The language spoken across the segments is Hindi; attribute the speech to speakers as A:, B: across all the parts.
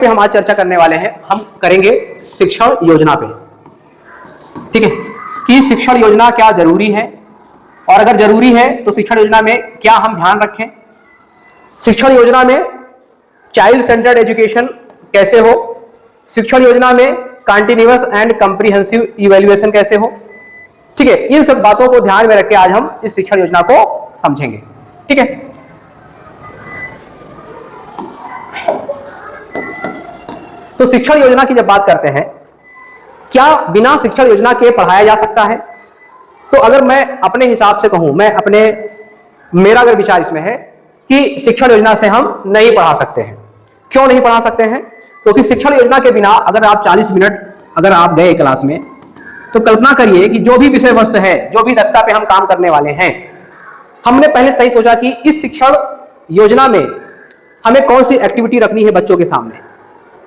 A: पे हम आज चर्चा करने वाले हैं, हम करेंगे शिक्षण योजना पे। ठीक है कि शिक्षण योजना क्या जरूरी है और अगर जरूरी है तो शिक्षण योजना में क्या हम ध्यान रखें। शिक्षण योजना में चाइल्ड सेंटर्ड एजुकेशन कैसे हो, शिक्षण योजना में कंटिन्यूअस एंड कंप्रीहेंसिव इवैल्यूएशन कैसे हो। ठीक है, इन सब बातों को ध्यान में रख के आज हम इस शिक्षण योजना को समझेंगे। ठीक है, तो शिक्षण योजना की जब बात करते हैं, क्या बिना शिक्षण योजना के पढ़ाया जा सकता है? तो अगर मैं अपने हिसाब से कहूं, मेरा अगर विचार इसमें है कि शिक्षण योजना से हम नहीं पढ़ा सकते हैं। क्यों नहीं पढ़ा सकते हैं? क्योंकि शिक्षण योजना के बिना अगर आप 40 मिनट अगर आप गए क्लास में, तो कल्पना करिए कि जो भी विषय वस्तु है, जो भी दक्षता पे हम काम करने वाले हैं, हमने पहले से ही सोचा कि इस शिक्षण योजना में हमें कौन सी एक्टिविटी रखनी है बच्चों के सामने,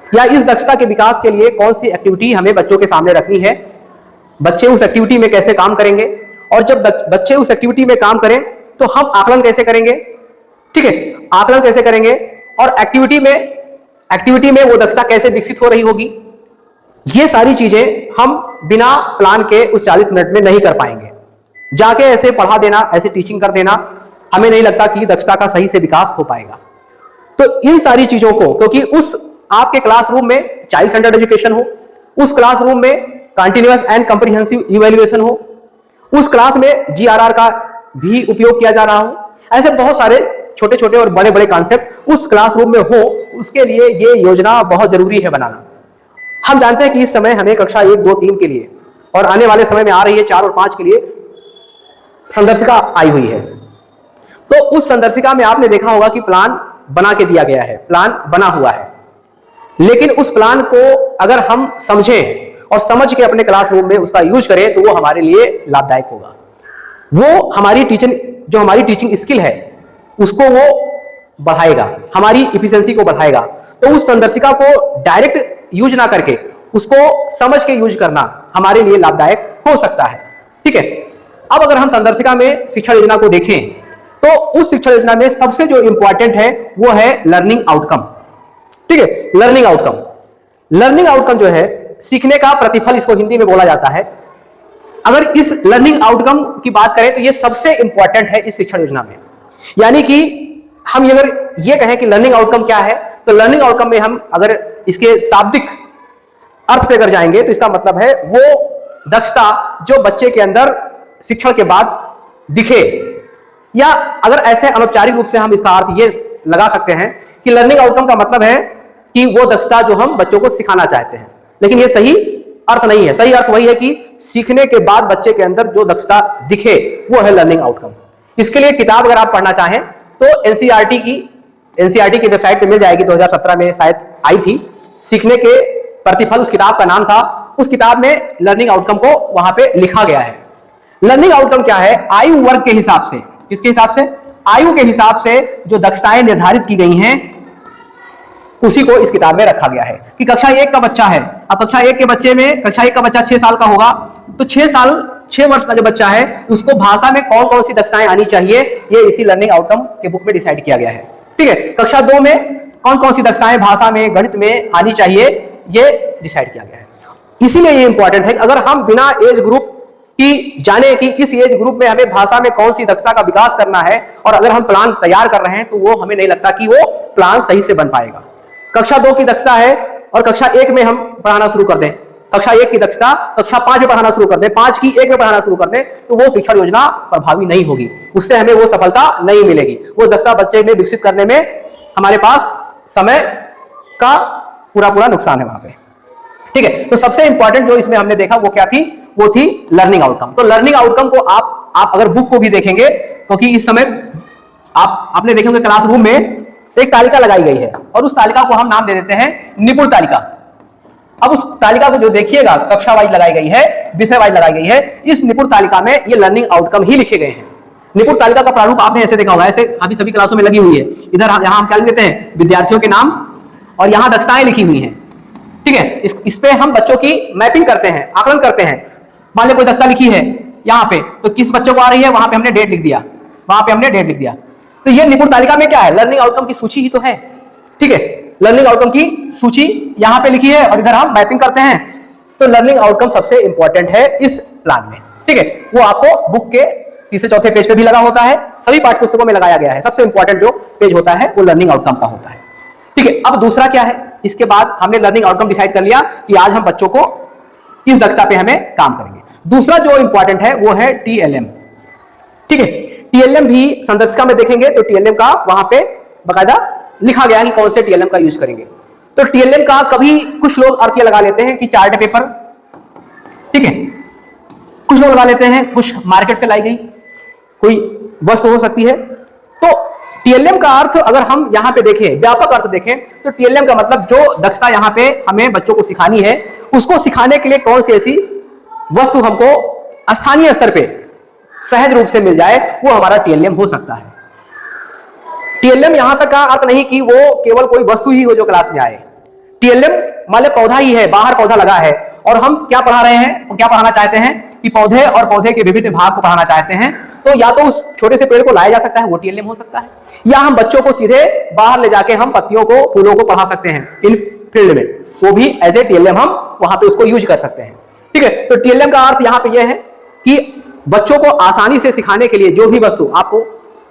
A: या इस दक्षता के विकास के लिए कौन सी एक्टिविटी हमें बच्चों के सामने रखनी है, बच्चे उस एक्टिविटी में कैसे काम करेंगे, और जब बच्चे उस एक्टिविटी में काम करें तो हम आकलन कैसे करेंगे। ठीक है, आकलन कैसे करेंगे और एक्टिविटी में वो दक्षता कैसे विकसित हो रही होगी, ये सारी चीजें हम बिना प्लान के उस 40 मिनट में नहीं कर पाएंगे। जाके ऐसे पढ़ा देना, ऐसे टीचिंग कर देना, हमें नहीं लगता कि दक्षता का सही से विकास हो पाएगा। तो इन सारी चीजों को, क्योंकि उस आपके क्लासरूम में चाइल्ड सेंटर्ड एजुकेशन हो, उस क्लासरूम में कंटिन्यूअस एंड कंप्रीहेंसिव इवैल्यूएशन हो, उस क्लास में जीआरआर का भी उपयोग किया जा रहा हो, ऐसे बहुत सारे छोटे छोटे और बड़े बड़े कॉन्सेप्ट उस क्लासरूम में हो, उसके लिए ये योजना बहुत जरूरी है बनाना। हम जानते हैं कि इस समय हमें कक्षा 1, 2, 3 के लिए और आने वाले समय में आ रही है 4 और 5 के लिए संदर्शिका आई हुई है। तो उस संदर्शिका में आपने देखा होगा कि प्लान बना के दिया गया है, प्लान बना हुआ है, लेकिन उस प्लान को अगर हम समझें और समझ के अपने क्लासरूम में उसका यूज करें तो वो हमारे लिए लाभदायक होगा। वो हमारी टीचिंग स्किल है उसको वो बढ़ाएगा, हमारी इफिशिएंसी को बढ़ाएगा। तो उस संदर्शिका को डायरेक्ट यूज ना करके उसको समझ के यूज करना हमारे लिए लाभदायक हो सकता है। ठीक है, अब अगर हम संदर्शिका में शिक्षा योजना को देखें तो उस शिक्षा योजना में सबसे जो इंपॉर्टेंट है वो है लर्निंग आउटकम। ठीक है, लर्निंग आउटकम जो है सीखने का प्रतिफल, इसको हिंदी में बोला जाता है। अगर इस लर्निंग आउटकम की बात करें तो ये सबसे इंपॉर्टेंट है इस शिक्षण योजना में। यानी कि हम अगर ये कहें कि लर्निंग आउटकम क्या है, तो लर्निंग आउटकम में हम अगर इसके शाब्दिक अर्थ पे अगर जाएंगे तो इसका मतलब है वो दक्षता जो बच्चे के अंदर शिक्षण के बाद दिखे, या अगर ऐसे अनौपचारिक रूप से हम इसका अर्थ ये लगा सकते हैं कि लर्निंग आउटकम का मतलब है कि वो दक्षता जो हम बच्चों को सिखाना चाहते हैं। लेकिन ये सही अर्थ नहीं है। सही अर्थ वही है कि सीखने के बाद बच्चे के अंदर जो दक्षता दिखे वो है लर्निंग आउटकम। इसके लिए किताब अगर आप पढ़ना चाहें तो एनसीईआरटी की वेबसाइट पे मिल जाएगी, 2017 में शायद आई थी, सीखने के प्रतिफल उस किताब का नाम था। उस किताब में लर्निंग आउटकम को वहां पे लिखा गया है। लर्निंग आउटकम क्या है? आयु वर्ग के हिसाब से, किसके हिसाब से? आयु के हिसाब से जो दक्षताएं निर्धारित की गई हैं उसी को इस किताब में रखा गया है। कि कक्षा 1 का बच्चा है, अब कक्षा 1 के बच्चे में, कक्षा 1 का बच्चा 6 साल का होगा, तो 6 वर्ष का जो बच्चा है उसको भाषा में कौन कौन सी दक्षताएं आनी चाहिए, ये इसी लर्निंग आउटकम के बुक में डिसाइड किया गया है। ठीक है, कक्षा 2 में कौन कौन सी दक्षताएं भाषा में, गणित में आनी चाहिए, ये डिसाइड किया गया है। इसीलिए ये इंपॉर्टेंट है कि अगर हम बिना एज ग्रुप कि जाने कि इस एज ग्रुप में हमें भाषा में कौन सी दक्षता का विकास करना है, और अगर हम प्लान तैयार कर रहे हैं तो वो हमें नहीं लगता कि वो प्लान सही से बन पाएगा। कक्षा 2 की दक्षता है और कक्षा 1 में हम पढ़ाना शुरू कर दें, कक्षा 1 की दक्षता कक्षा 5 में पढ़ाना शुरू कर दें, 5 की 1 में पढ़ाना शुरू कर दें, तो वो शिक्षण योजना प्रभावी नहीं होगी, उससे हमें वो सफलता नहीं मिलेगी। वो दक्षता बच्चे में विकसित करने में हमारे पास समय का पूरा नुकसान है वहां पे। ठीक है, तो सबसे इंपॉर्टेंट जो इसमें हमने देखा वो क्या थी? वो थी लर्निंग आउटकम। तो लर्निंग आउटकम को आप अगर बुक को भी देखेंगे, क्योंकि इस समय आपने देखेंगे क्लासरूम में एक तालिका लगाई गई है और उस तालिका को हम नाम दे देते हैं निपुण तालिका। अब उस तालिका को जो देखिएगा कक्षा वाइज लगाई गई है, विषय वाइज लगाई गई है। इस निपुण तालिका में ये लर्निंग आउटकम ही लिखे गए हैं। निपुण तालिका का प्रारूप आपने ऐसे देखा होगा, ऐसे अभी सभी क्लासों में लगी हुई है। इधर यहाँ हम क्या लिख देते हैं? विद्यार्थियों के नाम, और यहाँ दक्षताएं लिखी हुई हैं। ठीक है, इस पे हम बच्चों की मैपिंग करते हैं, आकलन करते हैं। मान लो कोई दक्षता लिखी है यहाँ पे, तो किस बच्चों को आ रही है, वहां पे हमने डेट लिख दिया, वहां पे हमने डेट लिख दिया। तो ये निपुण तालिका में क्या है? लर्निंग आउटकम की सूची ही तो है। ठीक है, लर्निंग आउटकम की सूची यहां पे लिखी है और इधर हम मैपिंग करते हैं। तो लर्निंग आउटकम सबसे इंपॉर्टेंट है इस प्लान में, ठीक है। वो आपको बुक के तीसरे चौथे पेज पे भी लगा होता है, सभी पाठ्य पुस्तकों में लगाया गया है। सबसे इंपॉर्टेंट जो पेज होता है वो लर्निंग आउटकम का होता है, ठीक है। अब दूसरा क्या है, इसके बाद हमने लर्निंग आउटकम डिसाइड कर लिया कि आज हम बच्चों को इस दक्षता पे हमें काम करेंगे। दूसरा जो इंपॉर्टेंट है वो है टीएलएम, ठीक है। टीएलएम भी संदर्शिका में देखेंगे तो टीएलएम का वहां पे बकायदा लिखा गया है कि कौन से टीएलएम का यूज करेंगे। तो टीएलएम का कभी कुछ लोग अर्थ ये लगा लेते हैं कि चार्ट पेपर, ठीक है, कुछ लोग लगा लेते हैं कुछ मार्केट से लाई गई कोई वस्तु हो सकती है। तो टीएलएम का अर्थ अगर हम यहां पे देखें, व्यापक अर्थ देखें, तो टीएलएम का मतलब जो दक्षता यहां पे हमें बच्चों को सिखानी है, उसको सिखाने के लिए कौन सी ऐसी वस्तु हमको स्थानीय स्तर पे सहज रूप से मिल जाए, वो हमारा टीएलएम हो सकता है। टीएलएम यहां तक का अर्थ नहीं कि वो केवल कोई वस्तु ही हो जो क्लास में आए। टीएलएम मान लो पौधा ही है, बाहर पौधा लगा है और हम क्या पढ़ा रहे हैं, क्या पढ़ाना चाहते हैं कि पौधे और पौधे के विभिन्न भाग को पढ़ाना चाहते हैं, तो या तो उस छोटे से पेड़ को लाया जा सकता है, वो टीएलएम हो सकता है, या हम बच्चों को सीधे बाहर ले जाके हम पत्तियों को, फूलों को पढ़ा सकते हैं इन फील्ड में, वो भी एज ए टीएलएम हम वहां पे उसको यूज कर सकते हैं, ठीक है। तो टीएलएम का अर्थ यहां पे यह है कि बच्चों को आसानी से सिखाने के लिए जो भी वस्तु आपको,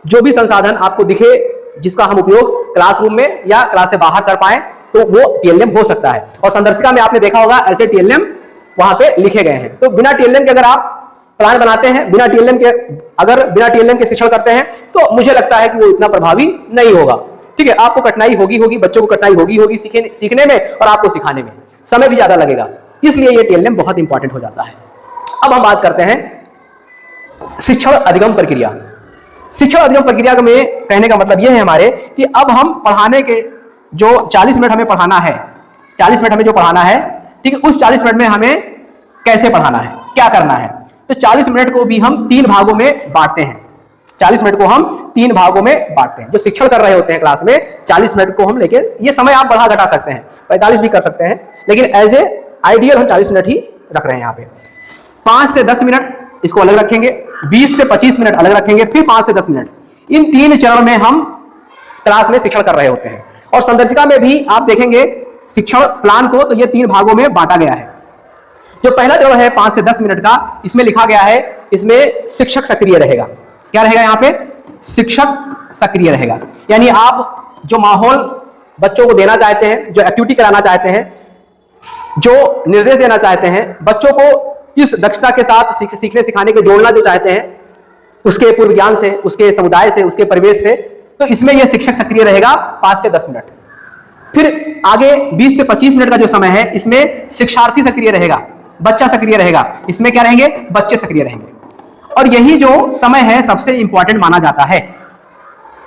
A: जो भी संसाधन आपको दिखे जिसका हम उपयोग क्लासरूम में या क्लास से बाहर कर पाए, तो वो टीएलएम हो सकता है। और संदर्शिका में आपने देखा होगा ऐसे टीएलएम वहां पे लिखे गए हैं। तो बिना टीएलएम के अगर आप प्लान बनाते हैं, बिना टीएलएम के अगर बिना टीएलएम के शिक्षण करते हैं, तो मुझे लगता है कि वो इतना प्रभावी नहीं होगा, ठीक है। आपको कठिनाई होगी, बच्चों को कठिनाई होगी सीखने में और आपको सिखाने में समय भी ज्यादा लगेगा, इसलिए ये टीएलएम बहुत इंपॉर्टेंट हो जाता है। अब हम बात करते हैं शिक्षण अधिगम प्रक्रिया। शिक्षण अधिगम प्रक्रिया में कहने का मतलब यह है हमारे कि अब हम पढ़ाने के जो 40 मिनट हमें पढ़ाना है, 40 मिनट हमें जो पढ़ाना है, ठीक है, उस 40 मिनट में हमें कैसे पढ़ाना है, क्या करना है। तो 40 मिनट को भी हम 3 भागों में बांटते हैं। 40 मिनट को हम 3 भागों में बांटते हैं। जो शिक्षण कर रहे होते हैं क्लास में 40 मिनट को हम लेके, ये समय आप बढ़ा घटा सकते हैं, 45 भी कर सकते हैं, लेकिन एज ए आइडियल हम 40 मिनट ही रख रहे हैं। यहाँ पे 5 से 10 मिनट इसको अलग रखेंगे, 20 से 25 मिनट अलग रखेंगे, फिर 5 से 10 मिनट। इन 3 चरण में हम क्लास में शिक्षण कर रहे होते हैं। और संदर्शिका में भी आप देखेंगे शिक्षण प्लान को, तो ये 3 भागों में बांटा गया है। जो पहला चरण है 5 से 10 मिनट का, इसमें लिखा गया है, इसमें शिक्षक सक्रिय रहेगा। क्या रहेगा यहाँ पे? शिक्षक सक्रिय रहेगा। यानी आप जो माहौल बच्चों को देना चाहते हैं, जो एक्टिविटी कराना चाहते हैं, जो निर्देश देना चाहते हैं, बच्चों को इस दक्षता के साथ सीखने सिखाने के जोड़ना जो चाहते हैं, उसके पूर्व ज्ञान से, उसके समुदाय से, उसके परिवेश से, तो इसमें यह शिक्षक सक्रिय रहेगा 5 से 10 मिनट। फिर आगे 20 से 25 मिनट का जो समय है, इसमें शिक्षार्थी सक्रिय रहेगा, बच्चा सक्रिय रहेगा। इसमें क्या रहेंगे? बच्चे सक्रिय रहेंगे। और यही जो समय है सबसे इंपॉर्टेंट माना जाता है।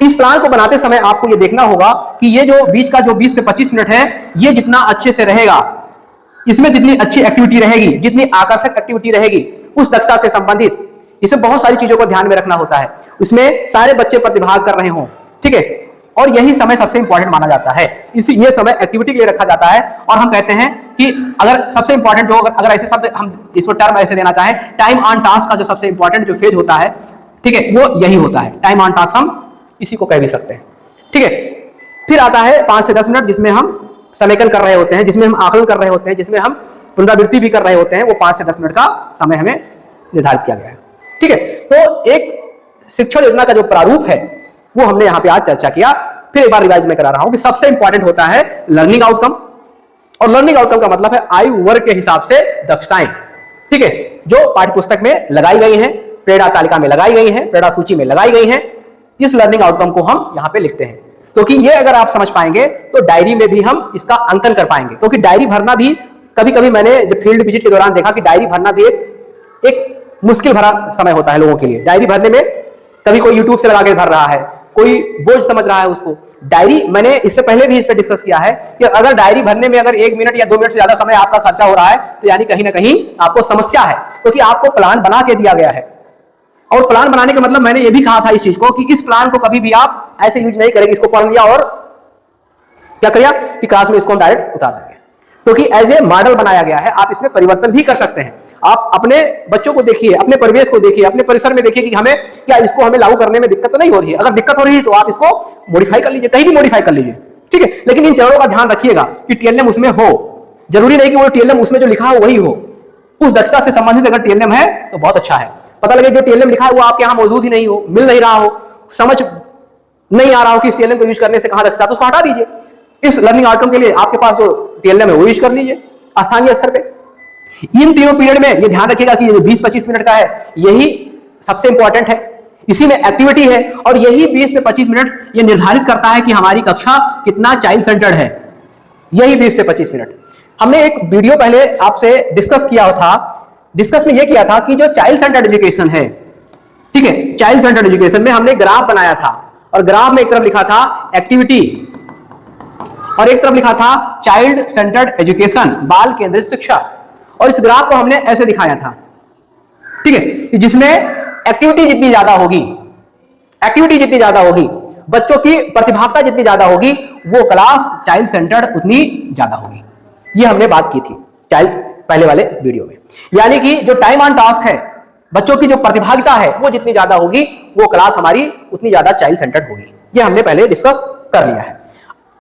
A: इस प्लान को बनाते समय आपको यह देखना होगा कि ये जो बीच का जो 20 से 25 मिनट है, ये जितना अच्छे से रहेगा, इसमें जितनी अच्छी एक्टिविटी रहेगी, जितनी आकर्षक एक्टिविटी रहेगी उस दक्षता से संबंधित, इसमें बहुत सारी चीजों को ध्यान में रखना होता है, उसमें सारे बच्चे प्रतिभाग कर रहे हों, ठीक है। और यही समय सबसे इंपॉर्टेंट माना जाता है। इसी ये समय एक्टिविटी के लिए रखा जाता है। और हम कहते हैं कि अगर सबसे इंपॉर्टेंट जो, अगर ऐसे शब्द हम इसको टर्म ऐसे देना चाहें, टाइम ऑन टास्क का जो सबसे इंपॉर्टेंट जो फेज होता है, ठीक है, वो यही होता है। टाइम ऑन टास्क हम इसी को कह भी सकते हैं, ठीक है। फिर आता है 5 से 10 मिनट, जिसमें हम समेकन कर रहे होते हैं, जिसमें हम आकलन कर रहे होते हैं, जिसमें हम पुनरावृत्ति भी कर रहे होते हैं। वो 5 से 10 मिनट का समय हमें निर्धारित किया गया है, ठीक है। तो एक शिक्षण योजना का जो प्रारूप है वो हमने यहाँ पे आज चर्चा किया। फिर एक बार रिवाइज में करा रहा हूं कि सबसे इंपॉर्टेंट होता है लर्निंग आउटकम। और लर्निंग आउटकम का मतलब है आयु वर्ग के हिसाब से दक्षताएं, ठीक है, जो पाठ्य पुस्तक में लगाई गई हैं, प्रेरणा तालिका में लगाई गई हैं, प्रेरणा सूची में लगाई गई हैं। इस लर्निंग आउटकम को हम यहाँ पे लिखते हैं, क्योंकि ये अगर आप समझ पाएंगे तो डायरी में भी हम इसका अंकन कर पाएंगे। क्योंकि डायरी भरना भी कभी कभी मैंने जब फील्ड विजिट के दौरान देखा कि डायरी भरना भी एक मुश्किल भरा समय होता है लोगों के लिए। डायरी भरने में कभी कोई यूट्यूब से लगा के भर रहा है, कोई बोझ समझ रहा है उसको। डायरी, मैंने इससे पहले भी इस पर डिस्कस किया है कि अगर डायरी भरने में अगर 1 मिनट या 2 मिनट से ज्यादा समय आपका खर्चा हो रहा है, तो यानी कहीं ना कहीं आपको समस्या है, क्योंकि आपको प्लान बना के दिया गया है। और प्लान बनाने का मतलब मैंने ये भी कहा था इस चीज को कि इस प्लान को कभी भी आप ऐसे यूज नहीं करेंगे, इसको पढ़ लिया और क्या करिए कि क्लास में इसको हम डायरेक्ट उतार देंगे, क्योंकि एज ए मॉडल बनाया गया है। आप इसमें परिवर्तन भी कर सकते हैं। आप अपने बच्चों को देखिए, अपने परिवेश को देखिए, अपने परिसर में देखिए कि हमें लागू करने में दिक्कत तो नहीं हो रही है। अगर दिक्कत हो रही है तो आप इसको मॉडिफाई कर लीजिए, कहीं भी मॉडिफाई कर लीजिए, ठीक है। लेकिन इन चरणों का ध्यान रखिएगा कि टीएलएम उसमें हो, जरूरी नहीं कि वो टीएलएम उसमें जो लिखा हो वही हो। उस दक्षता से संबंधित अगर टीएलएम है तो बहुत अच्छा है। पता लगे जो टीएलएम लिखा है वो आपके यहां मौजूद ही नहीं हो, मिल नहीं रहा हो, समझ नहीं आ रहा हो कि इस टीएलएम को यूज करने से कहां दक्षता, तो उसको हटा दीजिए। इस लर्निंग आउटकम के लिए आपके पास जो टीएलएम है वो यूज कर लीजिए स्थानीय स्तर पे। इन तीनों पीरियड में ये ध्यान रखिएगा कि ये 20-25 मिनट का है यही सबसे इंपॉर्टेंट है, इसी में एक्टिविटी है और यही 20 से 25 मिनट ये निर्धारित करता है कि हमारी कक्षा कितना चाइल्ड सेंटर्ड है, यही 20 से 25 मिनट। हमने एक वीडियो पहले आपसे डिस्कस किया था, डिस्कस में ये किया था कि जो चाइल्ड सेंटर्ड एजुकेशन है, ठीक है, चाइल्ड सेंटर्ड एजुकेशन में हमने ग्राफ बनाया था और ग्राफ में एक तरफ लिखा था एक्टिविटी और एक तरफ लिखा था चाइल्ड सेंटर्ड एजुकेशन, बाल केंद्रित शिक्षा। और इस ग्राफ को हमने ऐसे दिखाया था, ठीक है, जिसमें एक्टिविटी जितनी ज्यादा होगी, एक्टिविटी जितनी ज्यादा होगी, बच्चों की प्रतिभागिता जितनी ज्यादा होगी, वो क्लास चाइल्ड सेंटर्ड उतनी ज्यादा होगी। ये हमने बात की थी चाइल्ड पहले वाले वीडियो में। यानी कि जो टाइम ऑन टास्क है, बच्चों की जो प्रतिभागिता है वो जितनी ज्यादा होगी वो क्लास हमारी उतनी ज्यादा चाइल्ड सेंटर्ड होगी। ये हमने पहले डिस्कस कर लिया है।